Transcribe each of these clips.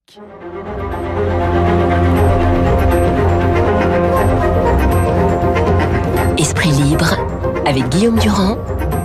Classique. Esprit libre avec Guillaume Durand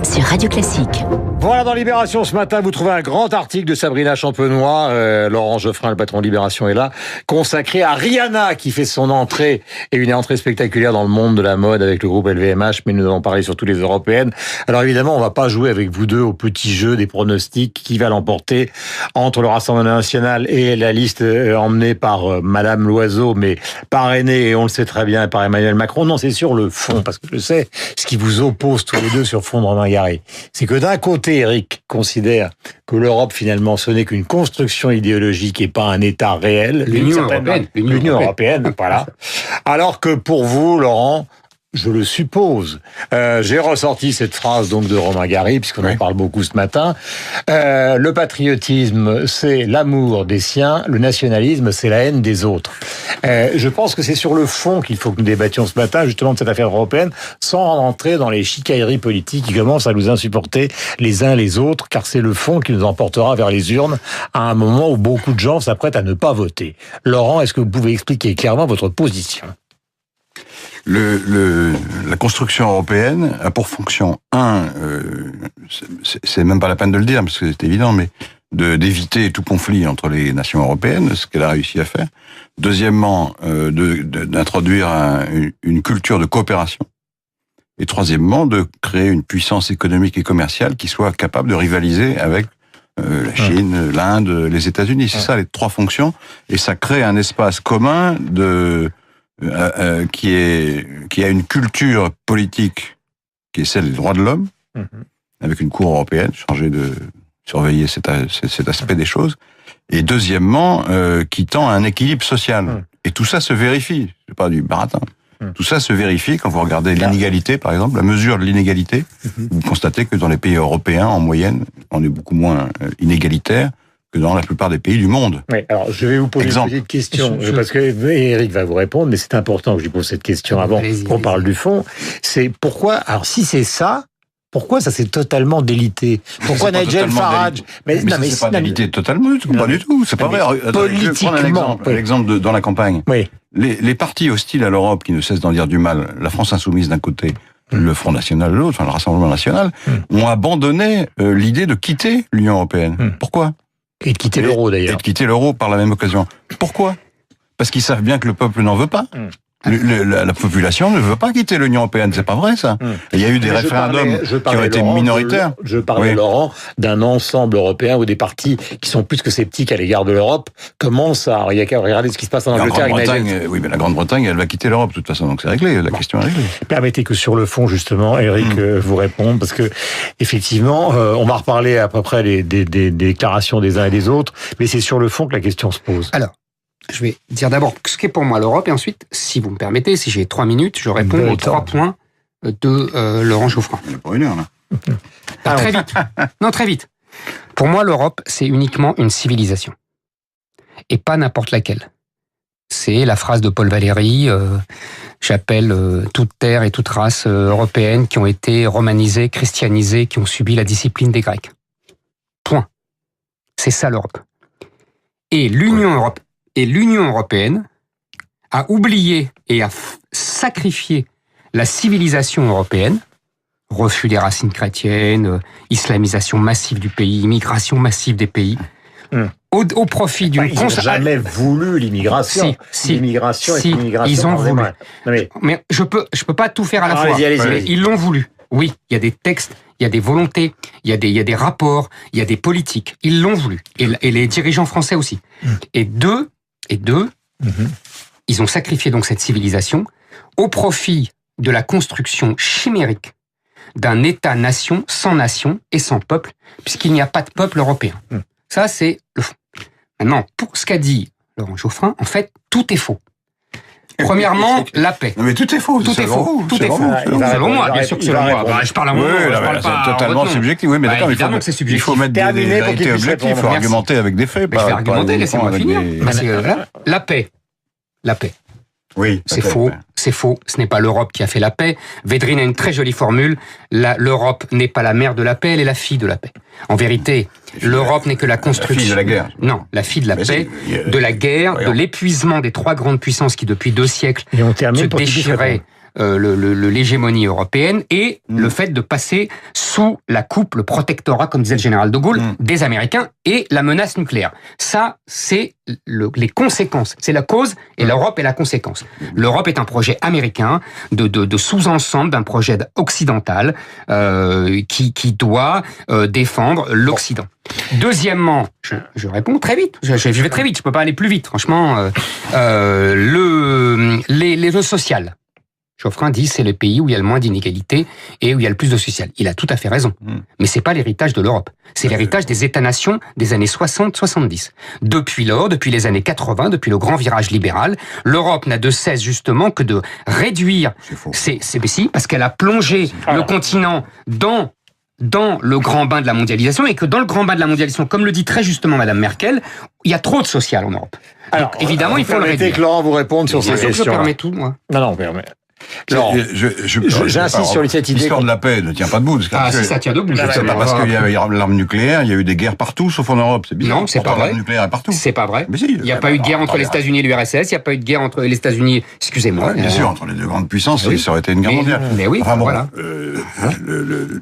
sur Radio Classique. Voilà, dans Libération ce matin, vous trouvez un grand article de Sabrina Champenois, Laurent Geoffrin, le patron de Libération, est là, consacré à Rihanna, qui fait son entrée, et une entrée spectaculaire dans le monde de la mode avec le groupe LVMH, mais nous allons parler surtout les européennes. Alors évidemment, on va pas jouer avec vous deux au petit jeu des pronostics, qui va l'emporter entre le Rassemblement National et la liste emmenée par Madame Loiseau, mais parrainée, et on le sait très bien, par Emmanuel Macron. Non, c'est sur le fond, parce que je sais ce qui vous oppose tous les deux sur fond de Romain Gary. C'est que d'un côté, Eric considère que l'Europe, finalement, ce n'est qu'une construction idéologique et pas un État réel. L'Union européenne, voilà. Alors que pour vous, Laurent, je le suppose, j'ai ressorti cette phrase donc de Romain Gary, puisqu'on en parle beaucoup ce matin. Le patriotisme, c'est l'amour des siens, le nationalisme, c'est la haine des autres. Je pense que c'est sur le fond qu'il faut que nous débattions ce matin, justement, de cette affaire européenne, sans rentrer dans les chicailleries politiques qui commencent à nous insupporter les uns les autres, car c'est le fond qui nous emportera vers les urnes à un moment où beaucoup de gens s'apprêtent à ne pas voter. Laurent, est-ce que vous pouvez expliquer clairement votre position ? La construction européenne a pour fonction, c'est même pas la peine de le dire, parce que c'est évident, mais d'éviter tout conflit entre les nations européennes, ce qu'elle a réussi à faire. Deuxièmement, d'introduire une culture de coopération. Et troisièmement, de créer une puissance économique et commerciale qui soit capable de rivaliser avec la Chine, l'Inde, les États-Unis. C'est ça les trois fonctions. Et ça crée un espace commun qui a une culture politique qui est celle des droits de l'homme, avec une cour européenne chargée de surveiller cet aspect des choses, et deuxièmement, qui tend à un équilibre social. Et tout ça se vérifie, c'est pas du baratin. Tout ça se vérifie quand vous regardez l'inégalité, par exemple, la mesure de l'inégalité. Vous constatez que dans les pays européens, en moyenne, on est beaucoup moins inégalitaire que dans la plupart des pays du monde. Oui, alors je vais vous poser une petite question, parce que Eric va vous répondre, mais c'est important que je lui pose cette question avant qu'on parle du fond. C'est pourquoi, alors si c'est ça, pourquoi ça s'est totalement délité ? Pourquoi Nigel Farage mais c'est pas délité totalement du tout, pas du tout, c'est pas vrai. Politiquement, je vais prendre l'exemple dans la campagne. Oui. Les partis hostiles à l'Europe qui ne cessent d'en dire du mal, la France insoumise d'un côté, le Front National de l'autre, enfin le Rassemblement National, ont abandonné l'idée de quitter l'Union européenne. Pourquoi ? Et de quitter l'euro, d'ailleurs. Et de quitter l'euro par la même occasion. Pourquoi ? Parce qu'ils savent bien que le peuple n'en veut pas. La population ne veut pas quitter l'Union européenne, c'est pas vrai ça. Il y a eu des référendums qui ont été minoritaires. Je parlais, Laurent, d'un ensemble européen où des partis qui sont plus que sceptiques à l'égard de l'Europe commencent à regarder ce qui se passe en Angleterre. Oui, mais la Grande-Bretagne, elle va quitter l'Europe de toute façon, donc c'est réglé, la question est réglée. Permettez que sur le fond, justement, Eric vous réponde, parce que effectivement, on va reparler à peu près des déclarations des uns et des autres, mais c'est sur le fond que la question se pose. Alors, je vais dire d'abord ce qu'est pour moi l'Europe, et ensuite, si vous me permettez, si j'ai 3 minutes, je réponds aux 3 points de Laurent Geoffrin. Il y a pour 1 heure, là. Très vite. Non, très vite. Pour moi, l'Europe, c'est uniquement une civilisation. Et pas n'importe laquelle. C'est la phrase de Paul Valéry, j'appelle toute terre et toute race européenne qui ont été romanisées, christianisées, qui ont subi la discipline des Grecs. Point. C'est ça l'Europe. Et l'Union européenne a oublié et a sacrifié la civilisation européenne, refus des racines chrétiennes, islamisation massive du pays, immigration massive des pays, au profit d'une... Ils n'ont jamais voulu l'immigration. L'immigration est une immigration. Ils ont voulu. Mais je peux pas tout faire à la fois. Allez-y. Ils l'ont voulu. Oui, il y a des textes, il y a des volontés, il y a des rapports, il y a des politiques. Ils l'ont voulu. Et les dirigeants français aussi. Et deux, ils ont sacrifié donc cette civilisation au profit de la construction chimérique d'un État-nation sans nation et sans peuple, puisqu'il n'y a pas de peuple européen. Ça, c'est le fond. Maintenant, pour ce qu'a dit Laurent Geoffrin, en fait, tout est faux. Premièrement, la paix. Non mais tout est faux. Tout est faux. Tout est faux. Selon moi, bien sûr que selon moi. Je parle à mon nom, je parle pas c'est totalement subjectif. Oui, mais d'accord, il faut mettre des vérités objectives, il faut argumenter avec des faits. Je vais argumenter, laissez-moi finir. La paix. Oui. C'est c'est faux. Ce n'est pas l'Europe qui a fait la paix. Védrine a une très jolie formule. L'Europe n'est pas la mère de la paix, elle est la fille de la paix. En vérité, l'Europe n'est que la construction. La fille de la guerre. Non, la fille de la paix, de la guerre, de l'épuisement des 3 grandes puissances qui, depuis 2 siècles, se déchiraient l'hégémonie européenne et le fait de passer sous la coupe, le protectorat, comme disait le général de Gaulle, des Américains et la menace nucléaire. Ça, c'est les conséquences. C'est la cause et l'Europe est la conséquence. L'Europe est un projet américain de sous-ensemble d'un projet occidental qui doit défendre l'Occident. Deuxièmement, je réponds très vite. Je vais très vite. Je peux pas aller plus vite. Franchement, le social. Geoffrin dit c'est le pays où il y a le moins d'inégalités et où il y a le plus de social. Il a tout à fait raison. Mais c'est pas l'héritage de l'Europe. C'est l'héritage des États-nations des années 60-70. Depuis lors, depuis les années 80, depuis le grand virage libéral, l'Europe n'a de cesse justement que de réduire si, parce qu'elle a plongé le continent dans le grand bain de la mondialisation et que dans le grand bain de la mondialisation, comme le dit très justement Madame Merkel, il y a trop de social en Europe. Alors, donc, évidemment, il faut le réduire. Permettez que Laurent vous réponde sur ces questions. Je permets tout, moi. Non, permet. J'insiste sur cette idée. L'histoire de la paix ne tient pas debout. Si, ça tient debout. C'est pas parce qu'il y avait l'arme nucléaire, il y a eu des guerres partout, sauf en Europe. C'est bizarre. Non, c'est pas vrai. L'arme nucléaire est partout. C'est pas vrai. Mais si, il n'y a pas eu de guerre entre les États-Unis et l'URSS, il n'y a pas eu de guerre entre les États-Unis, excusez-moi. Bien sûr, entre les 2 grandes puissances, ça aurait été une guerre mondiale. Mais oui, enfin, bon, voilà.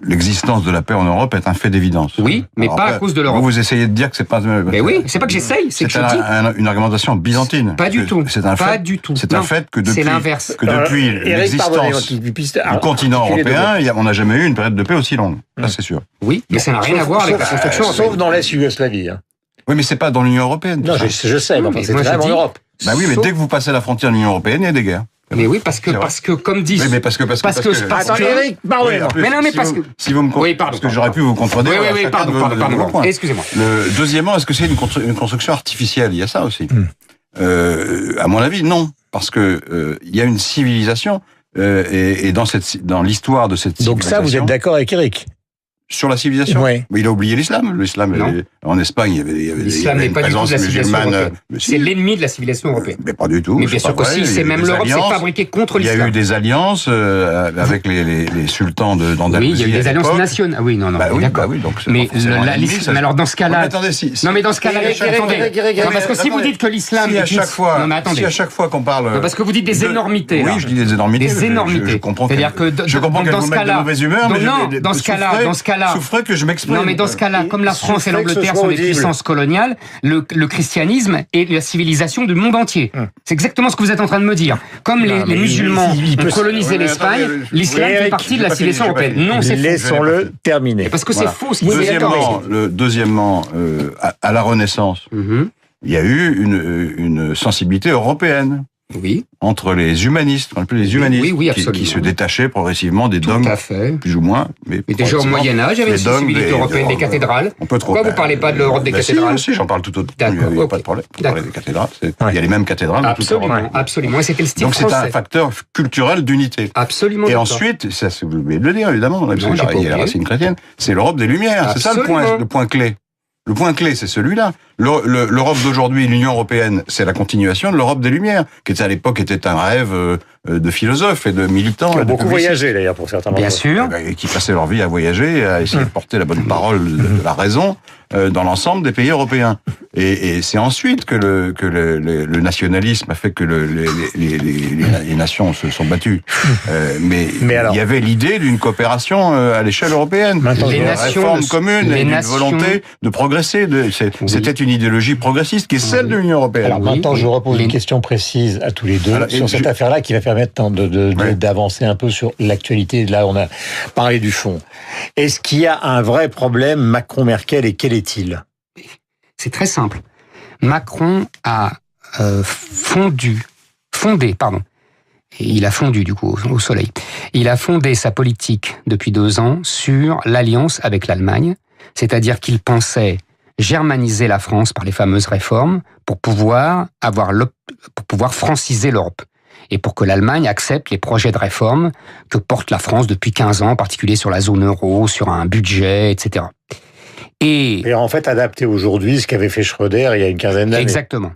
L'existence de la paix en Europe est un fait d'évidence. Oui, mais pas à cause de l'Europe. Vous essayez de dire que c'est pas... Mais oui, c'est pas que j'essaye, c'est que je dis. Une argumentation byzantine. Pas du tout. C'est un fait. Pas du tout. C'est un fait que depuis... C'est l'inverse. Que depuis l'existence du continent européen, on n'a jamais eu une période de paix aussi longue. Ça, c'est sûr. Oui, mais ça n'a rien à voir avec la construction européenne. Sauf dans l'ex-Yougoslavie. Oui, mais c'est pas dans l'Union européenne. Non, je sais, mais c'est vraiment en Europe. Bah oui, mais dès que vous passez la frontière de l'Union européenne, il y a des guerres. Mais oui, parce que comme dit. Oui, mais parce que. Attends, Eric, pardonnez-moi. Mais non, mais parce que. Si vous me comprenez. Oui, pardon. Parce que j'aurais pu vous contredire. Oui, pardon. Excusez-moi. Deuxièmement, est-ce que c'est une construction artificielle? Il y a ça aussi. À mon avis, non. Parce que il y a une civilisation. Et dans l'histoire de cette civilisation. Donc ça, vous êtes d'accord avec Eric? Sur la civilisation? Oui. Mais il a oublié l'islam. En Espagne, il y avait l'islam n'est pas du tout de la civilisation européenne. C'est l'ennemi de la civilisation européenne. Mais pas du tout. Mais bien sûr que si, c'est même l'Europe s'est fabriquée contre l'islam. Il y a eu des alliances avec les sultans d'Andalousie. Oui, il y a eu des alliances nationales. Oui, non, d'accord. Mais alors dans ce cas-là. Non, mais dans ce cas-là, attendez. Parce que si vous dites que l'islam est une... Non, mais attendez. Si à chaque fois qu'on parle... Parce que vous dites des énormités. Oui, je dis des énormités. Des énormités. Je comprends C'est-à-dire que dans ce cas-là... mauvaise humeur, mais non, dans ce cas-là... souffrait que je m'exprime. Non, mais dans ce cas-là, comme la France et l'Angleterre sont des puissances coloniales, le christianisme est la civilisation du monde entier. C'est exactement ce que vous êtes en train de me dire. Comme les musulmans ont colonisé l'Espagne, l'islam fait partie de la civilisation européenne. Non, c'est faux. Laissons-le terminer. Parce que c'est faux. Deuxièmement, à la Renaissance, il y a eu une sensibilité européenne. Oui. Entre les humanistes, on appelle les humanistes, qui se détachaient progressivement des dogmes, plus ou moins. Mais déjà au Moyen-Âge, il y avait une sensibilité européenne des cathédrales. Pourquoi vous ne parlez pas de l'Europe des cathédrales? Si, j'en parle tout autant. Il n'y a pas de problème. On parle des cathédrales. Il y a les mêmes cathédrales. Absolument. Et c'était le style français. Donc c'est un facteur culturel d'unité. Absolument. Et ensuite, ça vous oubliez de le dire évidemment, il y a la racine chrétienne, c'est l'Europe des Lumières. C'est ça le point clé. Le point clé, c'est celui-là. L'Europe d'aujourd'hui, l'Union européenne, c'est la continuation de l'Europe des Lumières, qui à l'époque était un rêve de philosophes et de militants. Qui ont beaucoup voyagé d'ailleurs pour certains. Bien sûr. Et qui passaient leur vie à voyager, à essayer de porter la bonne parole de la raison dans l'ensemble des pays européens. Et c'est ensuite que le nationalisme a fait que les nations se sont battues. Mais alors, il y avait l'idée d'une coopération à l'échelle européenne, d'une réforme commune, et d'une volonté de progresser. C'était une idéologie progressiste qui est celle de l'Union européenne. Alors maintenant, je repose une question précise à tous les deux sur cette affaire-là qui va permettre d'avancer un peu sur l'actualité. Là, on a parlé du fond. Est-ce qu'il y a un vrai problème Macron-Merkel et quel est-il? C'est très simple. Macron a fondé, et il a fondu du coup au soleil. Il a fondé sa politique depuis 2 ans sur l'alliance avec l'Allemagne, c'est-à-dire qu'il pensait germaniser la France par les fameuses réformes pour pouvoir franciser l'Europe et pour que l'Allemagne accepte les projets de réforme que porte la France depuis 15 ans, en particulier sur la zone euro, sur un budget, etc. Et en fait, adapter aujourd'hui ce qu'avait fait Schröder il y a une quinzaine d'années. Exactement.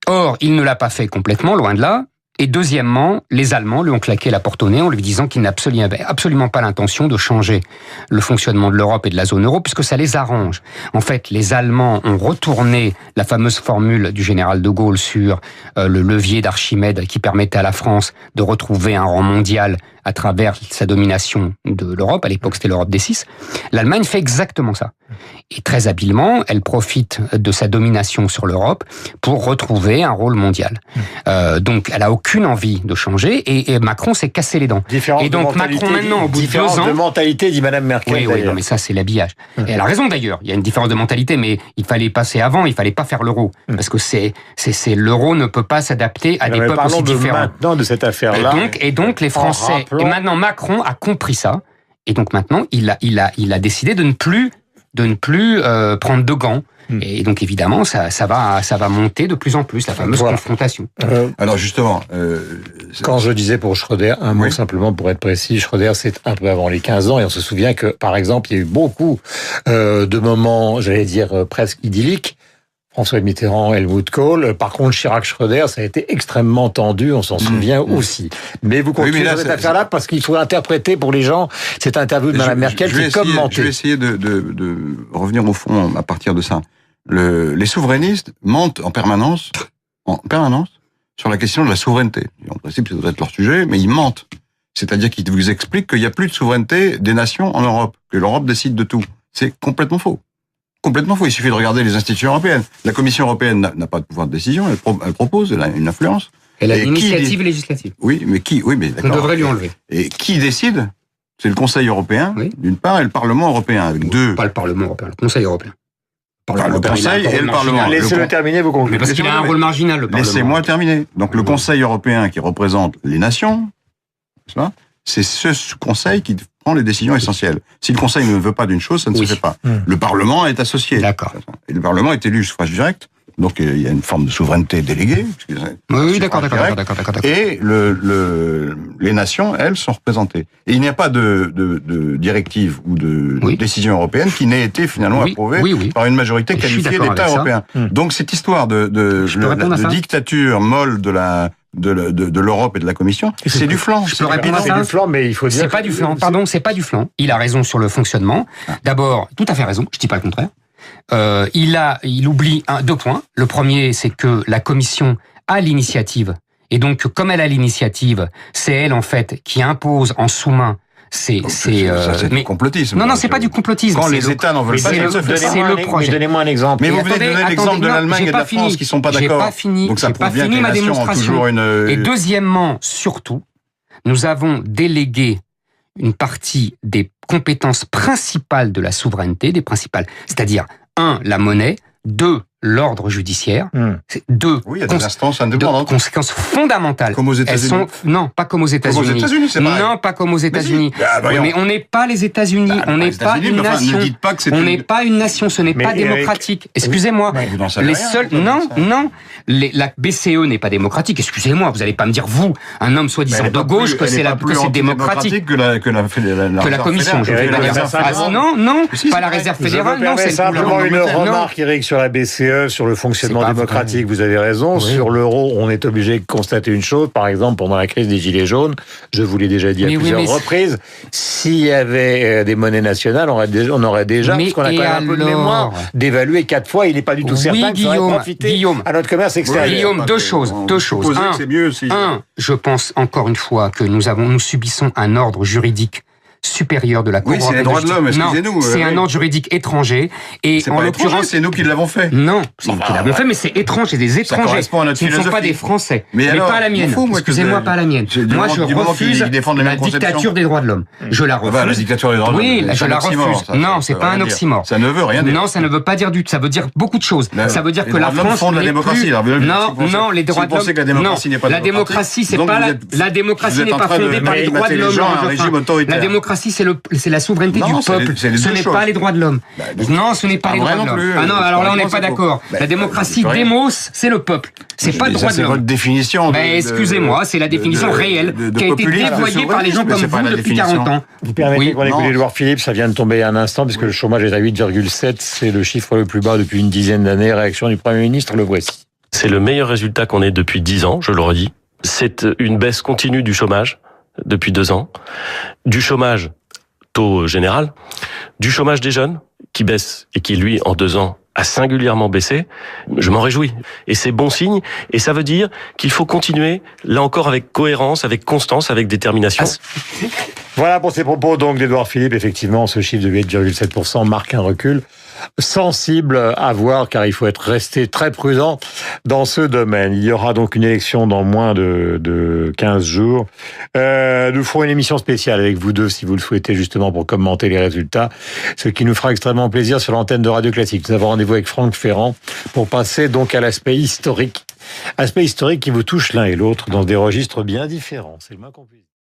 Or, il ne l'a pas fait complètement, loin de là. Et deuxièmement, les Allemands lui ont claqué la porte au nez en lui disant qu'ils n'avaient absolument pas l'intention de changer le fonctionnement de l'Europe et de la zone euro, puisque ça les arrange. En fait, les Allemands ont retourné la fameuse formule du général de Gaulle sur le levier d'Archimède qui permettait à la France de retrouver un rang mondial à travers sa domination de l'Europe. À l'époque, c'était l'Europe des 6. L'Allemagne fait exactement ça. Et très habilement, elle profite de sa domination sur l'Europe pour retrouver un rôle mondial. Donc, elle n'a aucune envie de changer et Macron s'est cassé les dents. Différence et donc, Macron, maintenant, au bout de 2 ans... Différence de mentalité, dit Madame Merkel. Oui, non, mais ça, c'est l'habillage. Et elle a raison, d'ailleurs. Il y a une différence de mentalité, mais il fallait passer avant, il fallait pas faire l'euro. Parce que l'euro ne peut pas s'adapter à des peuples aussi différents. Maintenant de cette affaire-là. Et donc, les Français... Et maintenant, Macron a compris ça. Et donc, maintenant, il a décidé de ne plus prendre de gants. Et donc, évidemment, ça va monter de plus en plus, la fameuse confrontation. Alors, justement... Quand je disais pour Schröder, un mot simplement pour être précis, Schröder, c'est un peu avant les 15 ans, et on se souvient que, par exemple, il y a eu beaucoup de moments, j'allais dire, presque idylliques. François Mitterrand, Helmut Kohl. Par contre, Chirac-Schröder, ça a été extrêmement tendu, on s'en souvient aussi. Mais vous continuez dans cette affaire-là parce qu'il faut interpréter pour les gens cette interview de Mme Merkel qui est commentée. Je vais essayer de revenir au fond à partir de ça. Les souverainistes mentent en permanence sur la question de la souveraineté. En principe, ça doit être leur sujet, mais ils mentent. C'est-à-dire qu'ils vous expliquent qu'il n'y a plus de souveraineté des nations en Europe, que l'Europe décide de tout. C'est complètement faux. Complètement faux. Il suffit de regarder les institutions européennes. La Commission européenne n'a pas de pouvoir de décision. Elle propose, elle a une influence. Elle a l'initiative législative. Oui, mais d'accord. On devrait lui enlever. Et qui décide? C'est le Conseil européen, d'une part, et le Parlement européen, avec deux. Pas le Parlement européen, le Conseil européen. Le Conseil et le Parlement. Laissez-le terminer, vous concluez. Mais parce qu'il a un rôle marginal, le Parlement. Laissez-moi terminer. Donc, le Conseil européen qui représente les nations, c'est ce Conseil qui prend les décisions essentielles. Si le Conseil ne veut pas d'une chose, ça ne se fait pas. Le Parlement est associé. D'accord. Et le Parlement est élu suffrage direct. Donc, il y a une forme de souveraineté déléguée. Oui, d'accord. Et les nations, elles, sont représentées. Et il n'y a pas de directive ou de décision européenne qui n'ait été finalement approuvée par une majorité qualifiée d'États européens. Donc, cette histoire de dictature molle de l'Europe et de la Commission, c'est du flanc. Je peux répondre à ça. C'est du flanc, mais il faut dire... C'est pas du flanc. Pardon, c'est pas du flanc. Il a raison sur le fonctionnement. D'abord, tout à fait raison. Je dis pas le contraire. Il oublie 2 points. Le premier, c'est que la Commission a l'initiative. Et donc, comme elle a l'initiative, c'est elle, en fait, qui impose en sous-main c'est du complotisme. Non, c'est pas du complotisme. Quand les États n'en veulent pas, c'est le projet. Donnez-moi un exemple. Mais vous venez de donner l'exemple de l'Allemagne et de la France qui sont pas d'accord. J'ai pas fini. Donc ça prouve bien que les ma nations ont toujours une... Et deuxièmement, surtout, nous avons délégué une partie des compétences principales de la souveraineté, c'est-à-dire 1, la monnaie, 2, l'ordre judiciaire, c'est 2 il y a des instances indépendantes. Conséquences fondamentales. Comme aux États-Unis. Non, pas comme aux États-Unis. Comme aux États-Unis, c'est pareil. Non, pas comme aux États-Unis. Mais on n'est pas les États-Unis, on n'est pas une nation. Ne dites pas que c'est on n'est pas une nation, ce n'est pas démocratique. Excusez-moi. Les seuls, la BCE n'est pas démocratique. Excusez-moi, vous n'allez pas me dire vous, un homme soi-disant de gauche, que c'est démocratique que la Commission. Non, pas la Réserve fédérale. Non, c'est simplement une remarque, Eric, sur la BCE. Sur le fonctionnement démocratique, vous avez raison. Oui. Sur l'euro, on est obligé de constater une chose. Par exemple, pendant la crise des Gilets jaunes, je vous l'ai déjà dit à plusieurs reprises, s'il y avait des monnaies nationales, on aurait déjà, parce qu'on a quand même un peu de mémoire, d'évaluer 4 fois. Il n'est pas du tout certain que ça aurait profité à notre commerce extérieur. Guillaume, deux choses. Un, je pense encore une fois que nous subissons un ordre juridique supérieur de la Cour européenne. Oui, c'est les droits de l'homme, excusez-nous. C'est un ordre juridique étranger. Et en l'occurrence, c'est nous qui l'avons fait. Non, c'est nous qui l'avons fait, mais c'est étrange, c'est des étrangers. Ça correspond à notre philosophie. Ce ne sont pas des Français. Mais pas à la mienne. Excusez-moi, pas à la mienne. Moi, je refuse la dictature des droits de l'homme. Je la refuse. La dictature des droits de l'homme. Oui, je la refuse. Non, c'est pas un oxymore. Ça ne veut rien dire. Non, ça ne veut pas dire du tout. Ça veut dire beaucoup de choses. Ça veut dire que la France n'est plus... Non, les droits de l'homme... Non, la démocratie, c'est pas la démocratie n'est pas fondée par les droits de l'homme. La démocratie, c'est la souveraineté du peuple. Ce n'est pas les droits de l'homme. Non, ce n'est pas les droits de l'homme. Ah non, alors là, on n'est pas d'accord. La démocratie, démos, c'est le peuple. C'est pas le droit de l'homme. C'est votre définition. Excusez-moi, c'est la définition réelle qui a été dévoyée par les gens comme vous depuis 40 ans. Vous permettez qu'on écoute Édouard Philippe, ça vient de tomber un instant, puisque le chômage est à 8,7, c'est le chiffre le plus bas depuis une dizaine d'années. Réaction du Premier ministre, le voici. C'est le meilleur résultat qu'on ait depuis 10 ans, je le redis. C'est une baisse continue du chômage depuis 2 ans, du chômage taux général, du chômage des jeunes qui baisse et qui, lui, en 2 ans, a singulièrement baissé. Je m'en réjouis. Et c'est bon signe. Et ça veut dire qu'il faut continuer, là encore, avec cohérence, avec constance, avec détermination. Voilà pour ces propos donc d'Édouard Philippe. Effectivement, ce chiffre de 8,7% marque un recul sensible à voir, car il faut resté très prudent dans ce domaine. Il y aura donc une élection dans moins de 15 jours. Nous ferons une émission spéciale avec vous deux, si vous le souhaitez, justement, pour commenter les résultats, ce qui nous fera extrêmement plaisir sur l'antenne de Radio Classique. Nous avons rendez-vous avec Franck Ferrand pour passer donc à l'aspect historique qui vous touche l'un et l'autre dans des registres bien différents. C'est le moins qu'on puisse dire.